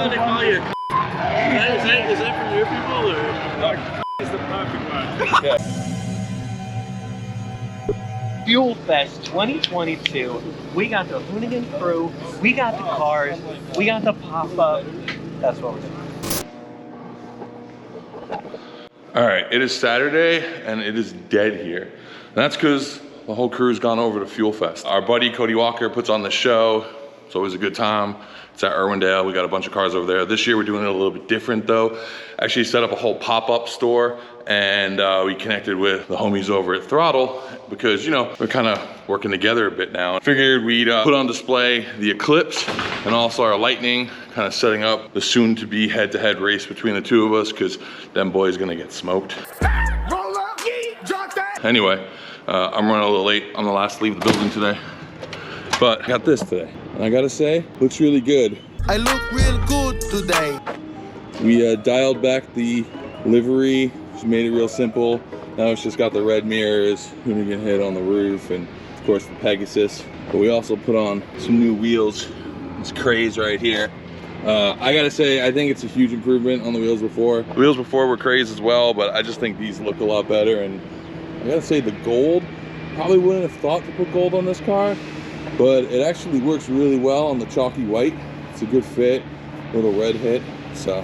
why they call you? Is that from your people or? Is the perfect one. Yeah. Fuel Fest 2022. We got the Hoonigan crew, we got the cars, we got the pop-up. That's what we're doing. All right, it is Saturday and it is dead here. And that's because the whole crew's gone over to Fuel Fest. Our buddy Cody Walker puts on the show. It's always a good time. It's at Irwindale. We got a bunch of cars over there. This year we're doing it a little bit different though. Actually set up a whole pop-up store and we connected with the homies over at Throttle because, you know, we're kind of working together a bit now. Figured we'd put on display the Eclipse and also our Lightning, kind of setting up the soon-to-be head-to-head race between the two of us because them boys gonna get smoked. Anyway, I'm running a little late. I'm the last to leave the building today. But I got this today. And I gotta say, looks really good. I look real good today. We dialed back the livery, just made it real simple. Now it's just got the red mirrors, Hoonigan head on the roof, and of course the Pegasus. But we also put on some new wheels. This Craze right here. I gotta say, I think it's a huge improvement on the wheels before. The wheels before were Craze as well, but I just think these look a lot better. And I gotta say the gold, probably wouldn't have thought to put gold on this car, but it actually works really well on the chalky white. It's a good fit, little red hit, so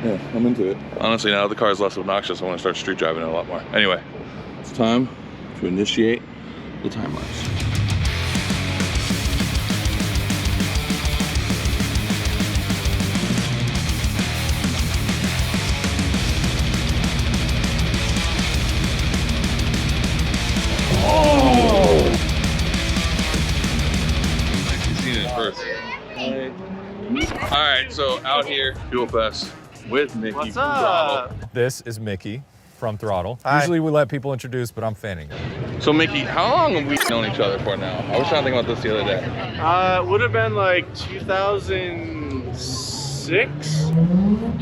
yeah, I'm into it. Honestly, now the car is less obnoxious, I want to start street driving it a lot more. Anyway, it's time to initiate the time lapse. All right, so out here, Fuel Fest with Mickey from Throttle. This is Mickey from Throttle. Hi. Usually we let people introduce, but I'm fanning it. So Mickey, how long have we known each other for now? I was trying to think about this the other day. It would have been like 2006?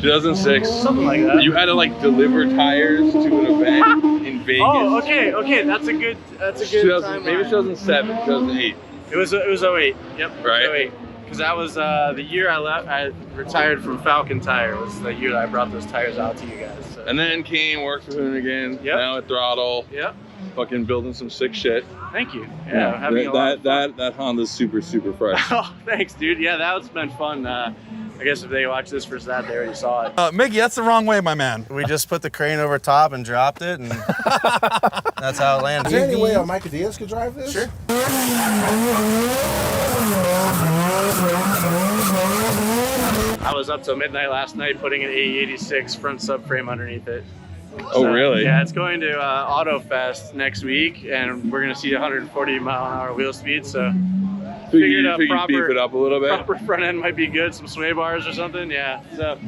2006. Something like that. You had to like deliver tires to an event in Vegas. Oh, okay, that's a good timeline. Maybe 2007, 2008. It was 08. Yep. Right. 08. Because that was the year I retired from Falcon Tire. Was the year that I brought those tires out to you guys. So. And then came, worked for Hoonigan, Yep. now at Throttle. Yep. Fucking building some sick shit. Thank you. Yeah, having a lot of fun. that Honda's super fresh. Oh, thanks, dude. Yeah, that's been fun. I guess if they watch this first, that they already saw it. Mickey, that's the wrong way, my man. We just put the crane over top and dropped it, and that's how it landed. Is there any way Mike Diaz could drive this? Sure. I was up till midnight last night putting an AE86 front subframe underneath it. Oh, really? Yeah, it's going to AutoFest next week, and we're gonna see 140 mile an hour wheel speed. So Figured beef it up a little bit. proper front end might be good, some sway bars or something. Yeah, so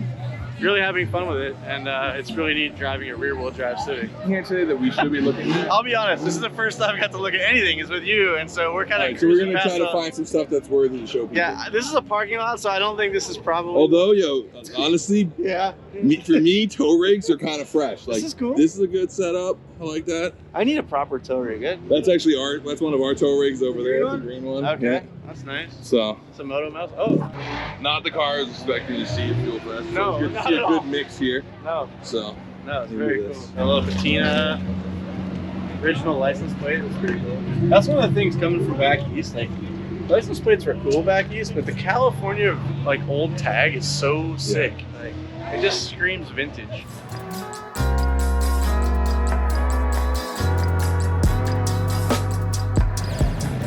really having fun with it, and it's really neat driving a rear wheel drive Civic. I can't say that we should be looking at. I'll be honest, this is the first time I got to look at anything is with you, and so we're kind of So we're gonna try to find some stuff that's worthy to show people. Yeah, this is a parking lot, so I don't think this is probably. Although, yo, honestly, yeah, for me, tow rigs are kind of fresh. Like, is cool. This is a good setup. I like that. I need a proper tow rig. That's actually that's one of our tow rigs over there. It's a green one. Okay, Yeah. that's nice. So, Some Moto mouse. Oh, not the car I was expecting to see at Fuel Fest. No, so it's good not to see at a all. good mix here. no, So, no, it's Maybe very this. cool. A little patina, original license plate. That's pretty cool. That's one of the things coming from back east. Like, license plates were cool back east, but the California like old tag is so sick. Like, it just screams vintage.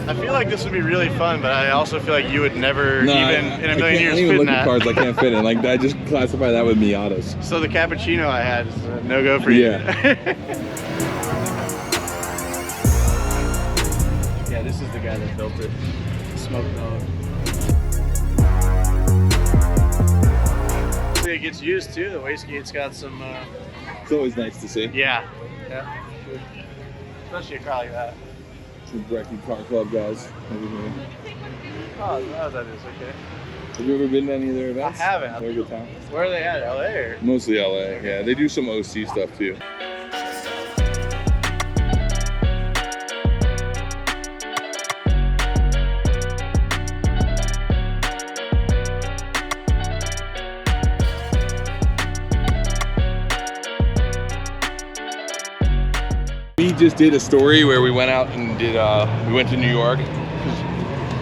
I feel like this would be really fun, but I also feel like you would never no, even in a million years I can't fit in even look at that. cars I can't fit in. Like, I just classify that with Miatas. So the cappuccino I had is a no-go for you. Yeah. Yeah, this is the guy that built it. Smoke dog. It gets used too. The wastegate's got some. It's always nice to see. Yeah. Yeah. Sure. Especially a car like that. Some Brecky Car Club guys over here. Oh, that is okay. Have you ever been to any of their events? I haven't. They're a good time. Where are they at? LA or? Mostly LA. Yeah, they do some OC stuff too. just did a story where we went out and did, we went to New York.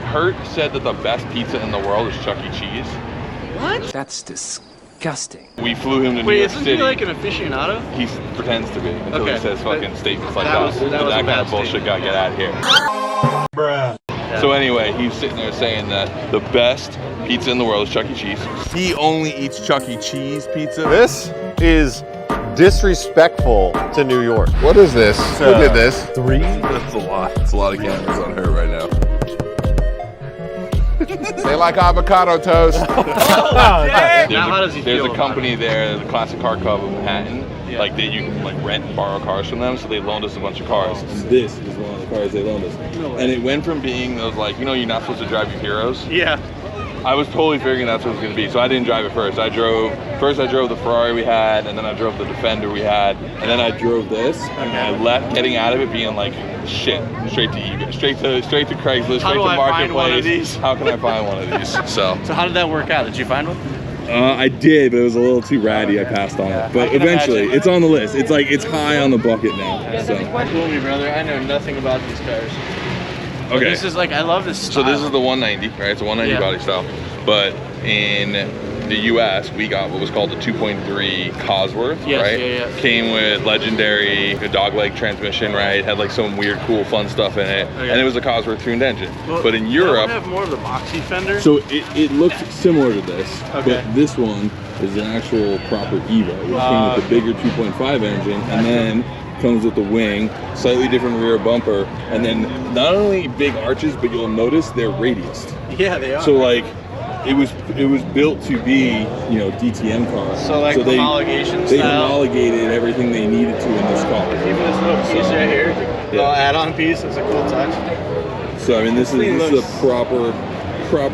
Hurt said that the best pizza in the world is Chuck E. Cheese. What? That's disgusting. We flew him to New Wait, York isn't City. he like an aficionado? He pretends to be until he Okay, says but fucking statements like that that. was a That kind bad of bullshit statement. got get out of here. Bruh. So anyway, he's sitting there saying that the best pizza in the world is Chuck E. Cheese. He only eats Chuck E. Cheese pizza. This is disrespectful to New York. What is this? Look at this. 3. That's a lot. It's a lot of cameras on her right now. They like avocado toast. Now, how does he There's feel a about company there, the Classic Car Club of Manhattan. Yeah. Like you can like rent and borrow cars from them, so they loaned us a bunch of cars. And this is one of the cars they loaned us. And it went from being those like, you know, you're not supposed to drive your heroes. Yeah. I was totally figuring that's what it was going to be, so I didn't drive it first. I drove the Ferrari we had, and then I drove the Defender we had, and then I drove this, and I left getting out of it being like, shit, straight to eBay, straight to Craigslist, How straight do to I find Marketplace. one of these? How can I find one of these? So So how did that work out? Did you find one? I did, but it was a little too ratty. I passed on it, but I can eventually, imagine. it's on the list. It's like it's high on the bucket now. So Fool me, brother. I know nothing about these cars. But okay. This is like, I love this style. So this is the 190, right? It's a 190 Yeah. body style. But in the US, we got what was called the 2.3 Cosworth, Yes, right? yeah, yeah. Came with legendary dogleg transmission, right? Had like some weird, cool, fun stuff in it. Okay. And it was a Cosworth tuned engine. Well, but in don't Europe, have more of the boxy fender. so it looks similar to this, Okay. but this one is an actual proper Evo, which came with the bigger 2.5 engine, and then comes with the wing, slightly different rear bumper, and then not only big arches, but you'll notice they're radiused. Yeah, they are. So like, it was built to be, you know, DTM cars. So like they homologation they style. homologated everything they needed to in this car. Even this little piece right here, little add-on piece, it's a cool touch. So I mean, this is looks- a proper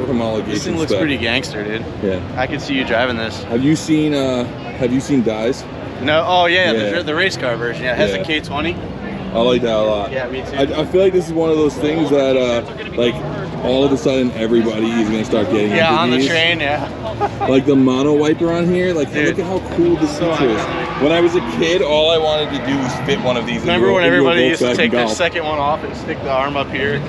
homologation. This thing looks spec. pretty gangster, dude. Yeah. I could see you driving this. Have you seen Dies? No, oh yeah, Yeah. the race car version. Yeah, it has Yeah. a K20. I like that a lot. Yeah, me too. I feel like this is one of those things that like all of a sudden everybody is gonna start getting Yeah, into on the these. train, yeah. Like the mono wiper on here, like Dude. look at how cool this feature is. When I was a kid, all I wanted to do was fit one of these. Remember when everybody used to Volkswagen take their Golf. second one off and stick the arm up here?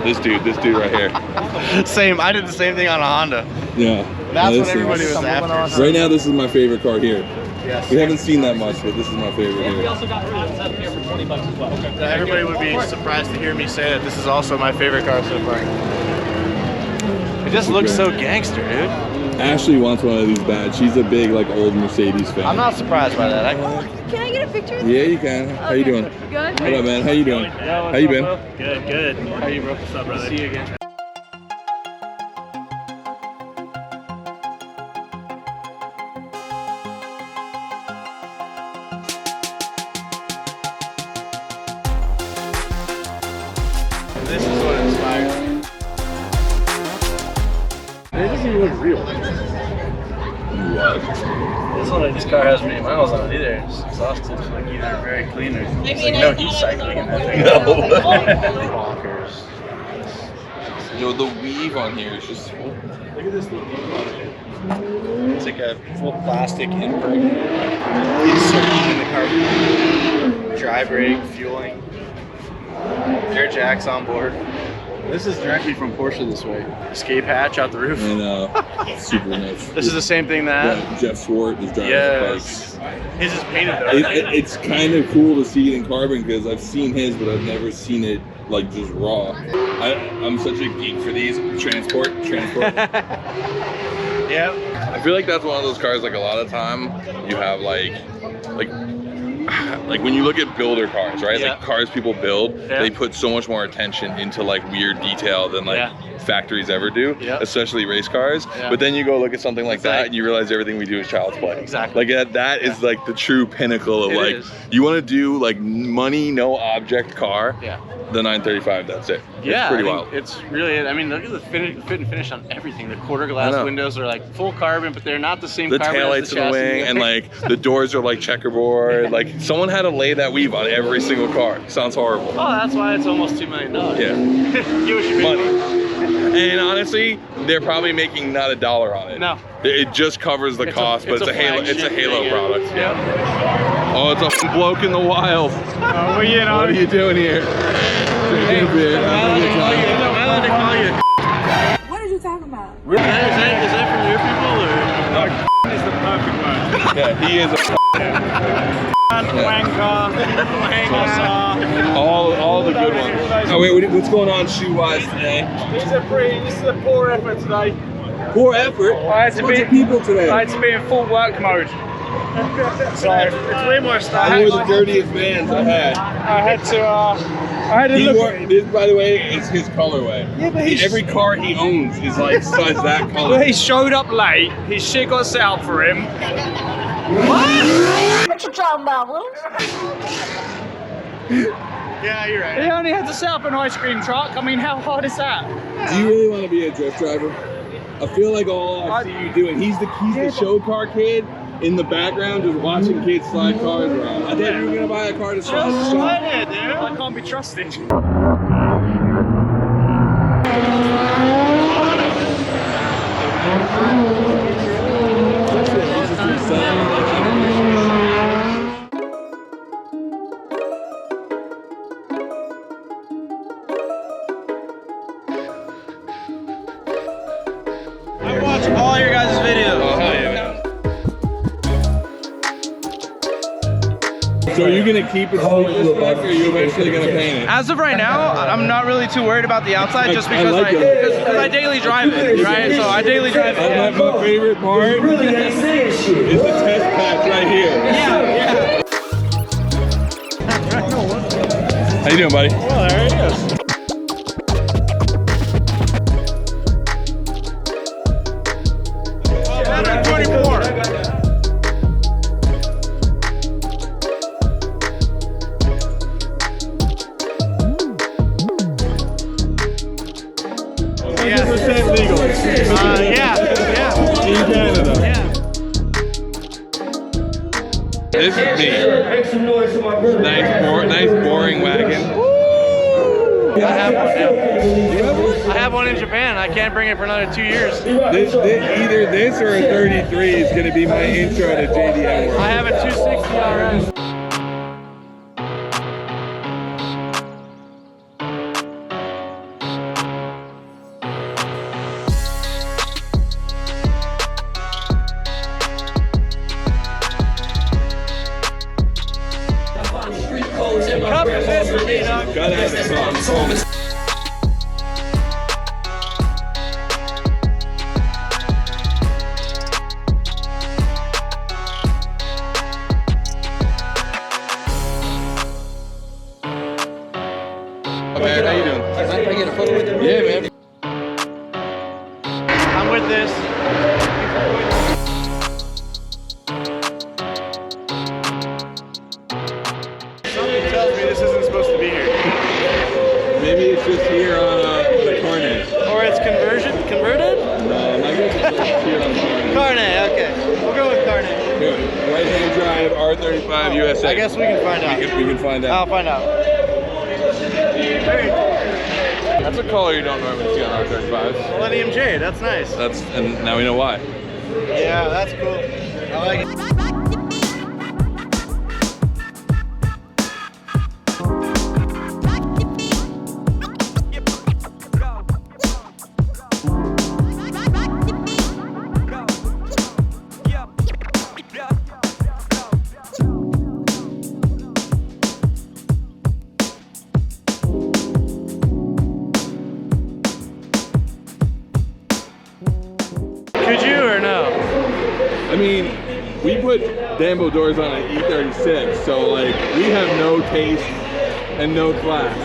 This dude right here. Same, I did the same thing on a Honda. Yeah. That's This what is- everybody was after. Right now, this is my favorite car here. Yes. We haven't seen that much, but this is my favorite here. Everybody would be surprised to hear me say that this is also my favorite car so far. It just looks so gangster, dude. Ashley wants one of these bad. She's a big like old Mercedes fan. I'm not surprised by that. Can I get a picture with Yeah, you can. How you doing? Good. What up, man? How you doing? How you been? Good, good. How you, bro? What's up, brother? See you again. This is what inspires me. It doesn't even look real. This car has many miles on it either. It's exhausted. It's like either very clean or there's like no heat cycling in that thing. No. Bonkers. Yo, the weave on here is just. Look at this little weave on it. It's like a full plastic invert insert in the car. Dry brake, fueling. Air jacks on board. This is directly from Porsche this way. Escape hatch out the roof. And super nice. This is the same thing that. Yeah, Jeff Swart is driving Yes. the bike. His is painted though. It's kind of cool to see it in carbon because I've seen his, but I've never seen it like just raw. I'm such a geek for these. Transport. Yep. I feel like that's one of those cars. Like a lot of time, you have like when you look at builder cars, right? Yeah. Like cars people build, Yeah. they put so much more attention into like weird detail than like factories ever do, Yeah. especially race cars. Yeah. But then you go look at something like It's that like- and you realize everything we do is child's play. Exactly. Like that is like the true pinnacle of It like, is. you want to do like money, no object car, Yeah. the 935, that's it. Yeah, It's pretty I think wild. it's really. I mean, look at the fit and finish on everything. The quarter glass I know. windows are like full carbon, but they're not the same. The carbon taillights as in the wing, and like the doors are like checkerboard. Like someone had to lay that weave on every single car. Sounds horrible. Oh, that's why it's almost $2 million. Yeah. Give us your Money. And honestly, they're probably making not $1 on it. No. It just covers the cost, but it's a Halo. It's a Halo product. Yeah. Oh, it's a bloke in the wild. Well, you know. What are you doing here? Drinking a beer. I like to call you. What are you talking about? Is that from your people or? Is the perfect word. Yeah, he is a all the good ones. Oh wait, what's going on shoe-wise today? This is a poor effort today. Poor effort. I had to be people today. I had to be in full work mode. So It's way more I style. wore the dirtiest Vans I had. I had to He look. wore, this, by the way, is his colorway. Yeah, but he's- Every car he owns is like size that Well, color. he showed up late. His shit got set up for him. What you talking about, Willis? Yeah, you're right. He only had to set up an ice cream truck. I mean, how hard is that? Do you really want to be a drift driver? I feel like all I see you doing. He's the show car kid in the background, just watching kids slide cars around. I thought you were gonna buy a car to slide. I can't be trusted. I watch all your guys' videos. Oh, hell yeah, man. So are you gonna keep it sleek this back, or are you eventually gonna paint it? As of right now, I'm not really too worried about the outside just because I like it. because I daily drive it, right? So I daily drive it. My favorite part is the test patch right here. Yeah. How you doing, buddy? Well, there he is. This is me. Nice boring wagon. I have one now. I have one in Japan. I can't bring it for another 2 years. Either this or a 33 is going to be my intro to JDM World. I have a 260 RS. Gotta have it on. Man, how you doing? Can I get a photo with you? Yeah, man. I'm with this. Something tells me this isn't supposed to be here. Maybe it's just here on the Cornhole. Or it's converted? I guess it's just here on the Cornhole. Carnet, okay. We'll go with Carnet. Good. Right-hand drive, R35 USA. I guess we can find out. We can find out. I'll find out. Very cool. That's a color you don't normally see on R35s. Millennium J, that's nice. And now we know why. Yeah, that's cool. I like it. Could you or no? I mean, we put Dambo doors on an E36, so like we have no taste and no class.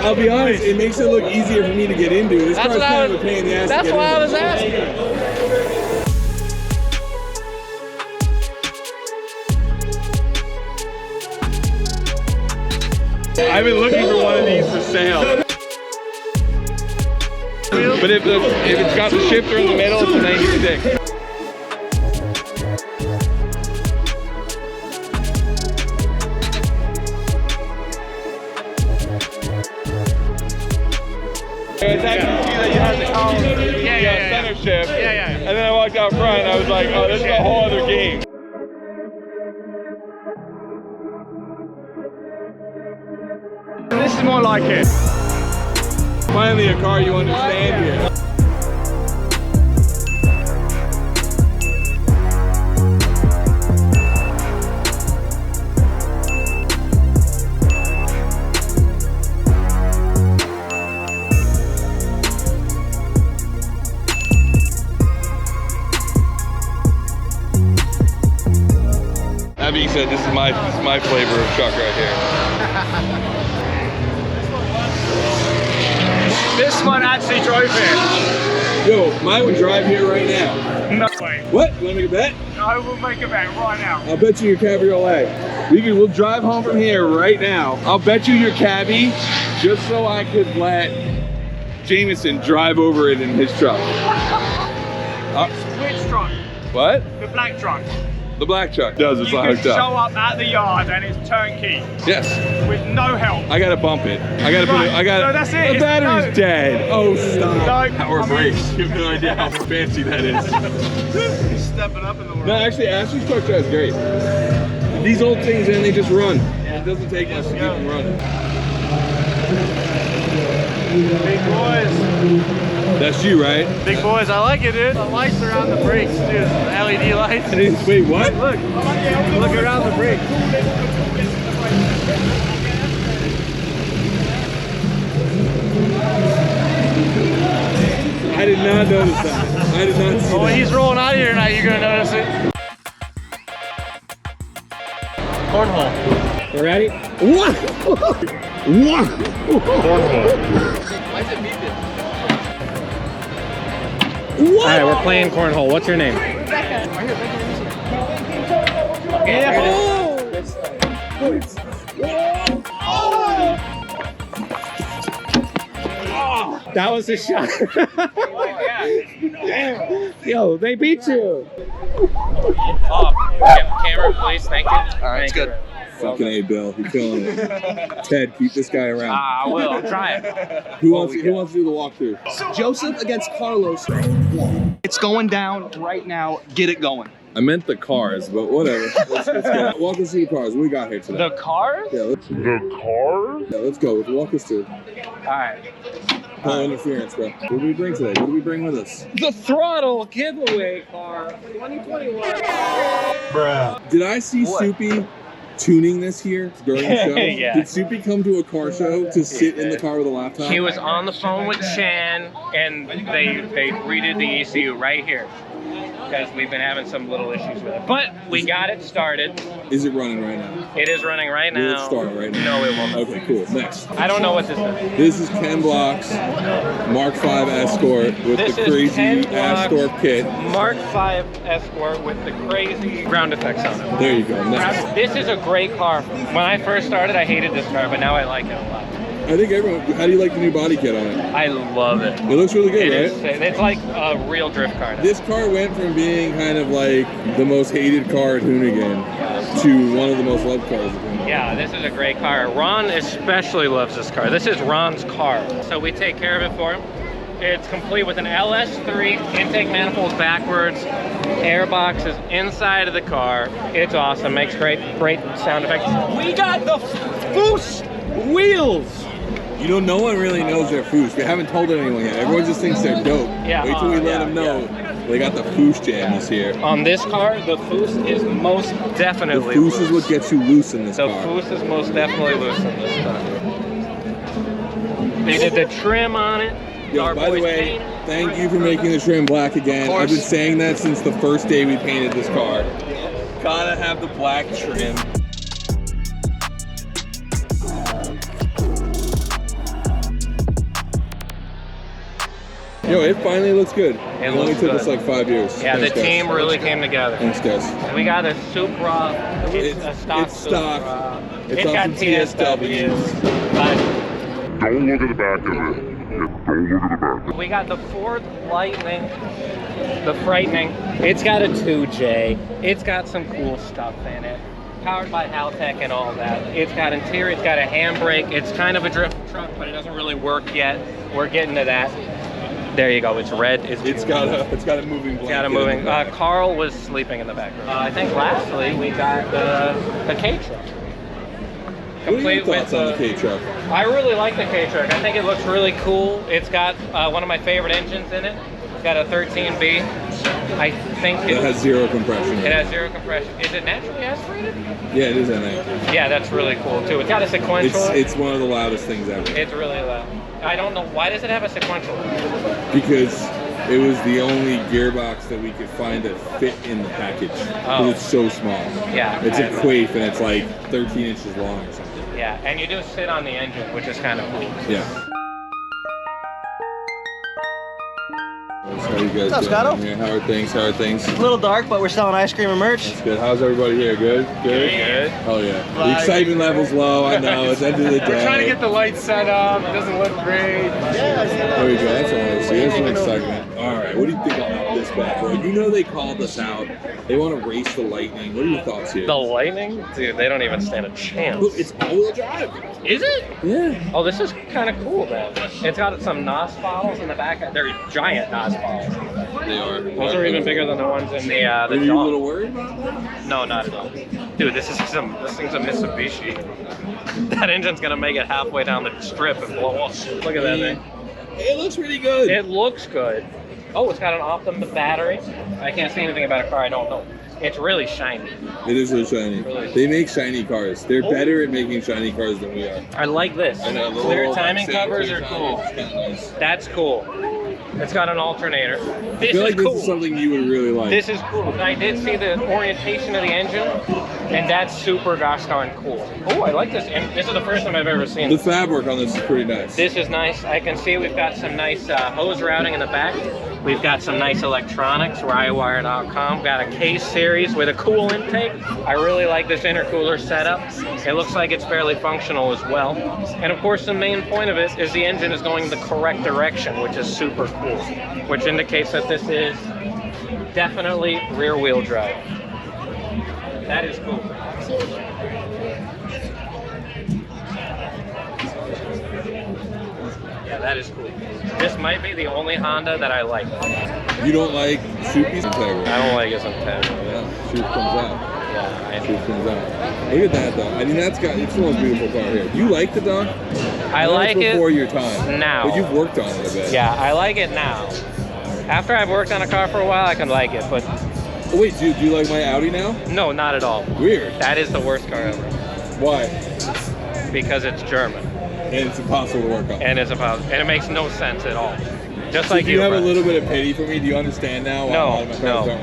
I'll be honest, it makes it look easier for me to get into. This car's kind of a pain in the ass. That's why I was into. asking. I've been looking for one of these for sale. But if it's got the shifter in the middle, it's a 96. shift. Yeah. And then I walked out front and I was like, oh, this is a whole other game. This is more like it. Finally a car you understand here. That being said, this is my flavor of truck right here. This one actually drove here. Yo, mine would drive here right now. No way. What? You wanna make a bet? I will make a bet right now. I'll bet you your cabriolet. We'll drive home from here right now. I'll bet you your cabbie just so I could let Jameson drive over it in his truck. Which truck? What? The black truck. The black truck does. It's You not can hooked up. show up at the yard and it's turnkey Yes. with no help. I gotta bump it. I gotta put it. I gotta. No, that's it. The battery's No. dead. Oh, stop. No. Power brakes. You have no idea how fancy that is. He's stepping up in the world. No, actually, Ashley's truck drives great. These old things, and they just run. It doesn't take much to keep them running. Big boys. That's you, right? Big boys, I like it, dude. The lights around the brakes, dude. The LED lights. Wait, what? Look around the brakes. I did not notice that. I did not see Oh, that. he's rolling out of here tonight. You're gonna notice it. Cornhole. You ready? What? What? Why is it beeping? All right, we're playing cornhole. What's your name? That was a shot. Yo, they beat you. Camera, please. Thank you. All right, it's good. Fucking A, Bill. You're killing it. Ted, keep this guy around. I will. I'm trying. Who wants to do the walkthrough? Joseph against Carlos. It's going down right now. Get it going. I meant the cars, but whatever. Let's go. Walk us through the cars. What we got here today? The cars? Yeah, let's go. Walk us through. All right. No interference, bro. What do we bring today? What do we bring with us? The throttle giveaway car, 2021. Bruh. Did I see Soupy tuning this here during the show? Yeah. Did Soupy come to a car show to sit in the car with a laptop? He was on the phone with Chan, and they redid the ECU right here because we've been having some little issues with it. But we got it started. Is it running right now? It is running right Will now. it start right now? No, it won't. Okay, cool. Next. I don't know what this is. This is Ken Block's Mark V Escort with This the is crazy Ken Block's Astor kit. Mark V Escort with the crazy ground effects on it. There you go. Next. This is a great car. When I first started, I hated this car, but now I like it a lot. I think everyone. How do you like the new body kit on it? I love it. It looks really good, It right? is. It's like a real drift car now. This car went from being kind of like the most hated car at Hoonigan to one of the most loved cars at Hoonigan. Yeah, this is a great car. Ron especially loves this car. This is Ron's car. So we take care of it for him. It's complete with an LS3, intake manifolds backwards, airbox is inside of the car. It's awesome, makes great sound effects. We got the Foos wheels! You know, no one really knows they're Foos. We haven't told anyone yet. Everyone just thinks they're dope. Yeah, Wait till we let them know they got the Foos jam this year. On this car, the Foos is most The definitely Foos is loose. what gets you loose in this The car. Foos is most definitely loose in this car. They did the trim on it. Yo, Our by the boys way, painted. thank you for making the trim black again. I've been saying that since the first day we painted this car. Gotta have the black trim. Yo, it finally looks good. It only looks took us good. like 5 years. Yeah, Thanks, the guys. team really came together. Thanks, guys. We got a Supra. It's a stock it's stock. Supra. It's It's off got some TSWs. TSWs. But Don't look at the back of it. Don't look at the back. we got the Ford Lightning, the Frightening. It's got a 2J. It's got some cool stuff in it. Powered by Haltech and all that. It's got interior, it's got a handbrake. It's kind of a drift truck, but it doesn't really work yet. We're getting to that. There you go. It's red. It's got a moving blanket. It's got a moving. Carl was sleeping in the back room. I think lastly we got the K truck. What are your thoughts on the K truck? I really like the K truck. I think it looks really cool. It's got one of my favorite engines in it. It's got a 13B. I think it has zero compression. It has zero compression. Is it naturally aspirated? Yeah, it is NA. Yeah, that's really cool too. It's got a sequential. It's one of the loudest things ever. It's really loud. I don't know, why does it have a sequential? Because it was the only gearbox that we could find that fit in the package. Because it's so small. Yeah. It's a quaif and it's like 13 inches long or something. Yeah, and you do sit on the engine, which is kind of cool. Yeah. How you guys What's up, doing? How are things? How are things? A little dark, but we're selling ice cream and merch. That's good. How's everybody here? Good? Good? Good. Oh yeah. The excitement level's low, I know. It's end of the day. We're trying to get the lights set up. It doesn't look great. There we go. That's all I see. There's some excitement. All right. What do you think about this bad boy? You know they called us out. They want to race the Lightning. What are your thoughts here? The Lightning? Dude, they don't even stand a chance. Look, it's all-wheel drive. Is it? Yeah. Oh, this is kind of cool, man. It's got some NOS bottles in the back. They're giant NOS bottles. They are. Those are even bigger than the ones in the Are you a jaw. little worried about that? No, not at all. Dude, this thing's a Mitsubishi. That engine's gonna make it halfway down the strip and blow off. Look at that thing. It looks pretty good. It looks good. Oh, it's got an Optima battery. I can't see anything about a car I don't know. It's really shiny. It is really shiny. They make shiny cars. They're better at making shiny cars than we are. I like this. I know, Clear timing covers are cool. Nice. That's cool. It's got an alternator. I feel like this is something you would really like. This is cool. I did see the orientation of the engine, and that's super gosh darn cool. Oh, I like this. And this is the first time I've ever seen The it. fabric on this is pretty nice. This is nice. I can see we've got some nice hose routing in the back. We've got some nice electronics, Rywire.com. Got a case series with a cool intake. I really like this intercooler setup. It looks like it's fairly functional as well. And of course, the main point of it is the engine is going the correct direction, which is super cool, which indicates that this is definitely rear-wheel drive. That is cool. Yeah, that is cool. This might be the only Honda that I like. You don't like Soupy's Integra? I don't like its Integra. Yeah, Soup comes out. Yeah, Soup comes out. Look at that though. I mean, it's the most beautiful car here. You like the dog? I like it before your time. now. But you've worked on it a bit. Yeah, I like it now. After I've worked on a car for a while, I can like it, but... Oh, wait, do you like my Audi now? No, not at all. Weird. That is the worst car ever. Why? Because it's German. And it's impossible to work on. And it's about, and it makes no sense at all. Just like do you have a little bit of pity for me? Do you understand now why a lot of my cars don't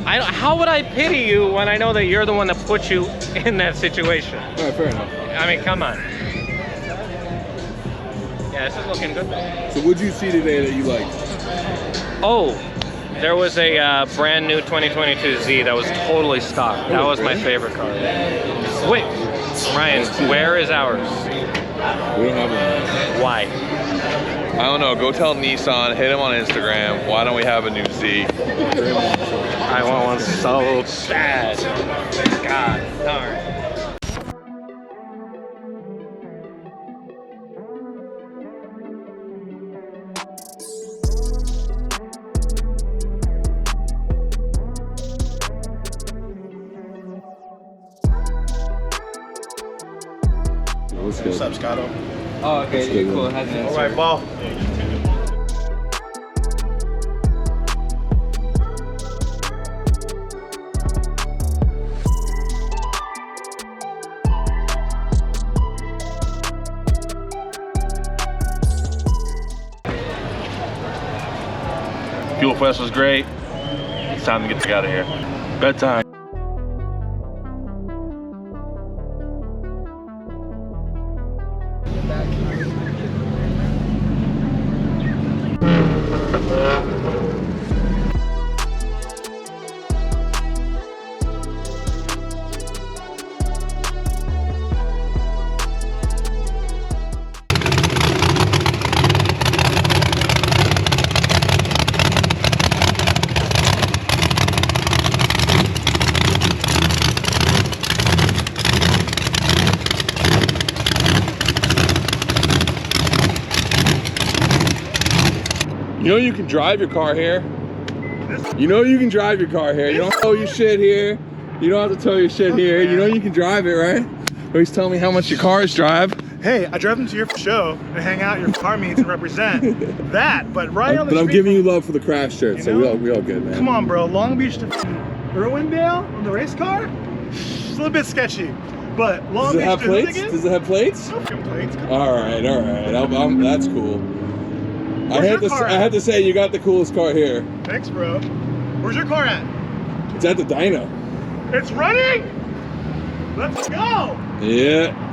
run? How would I pity you when I know that you're the one that put you in that situation? All right, fair enough. I mean, come on. Yeah, this is looking good. So what'd you see today that you liked? Oh, there was a brand new 2022 Z that was totally stock. That was my favorite car. Wait, Ryan, where is ours? We don't have one. Why? I don't know. Go tell Nissan, hit him on Instagram. Why don't we have a new Z? I want one so bad. God darn. What's up, Scotto? Oh, okay, cool. All right, ball. Fuel Fest was great. It's time to get out of here. Bedtime. You know you can drive your car here. You know you can drive your car here. You don't tow your shit here. You don't have to tow your shit here. You know you can drive it, right? Always tell me how much your cars drive. Hey, I drove them to your show to hang out at your car meets and represent that, but right on the But I'm street giving you love for the crash shirt, so we all good, man. Come on, bro. Long Beach to Irwindale on the race car? It's a little bit sketchy, but Long Beach to Hoonigan? Does it have plates? No plates. All right. That's cool. I had to say you got the coolest car here. Thanks, bro. Where's your car at? It's at the dyno. It's running. Let's go. Yeah.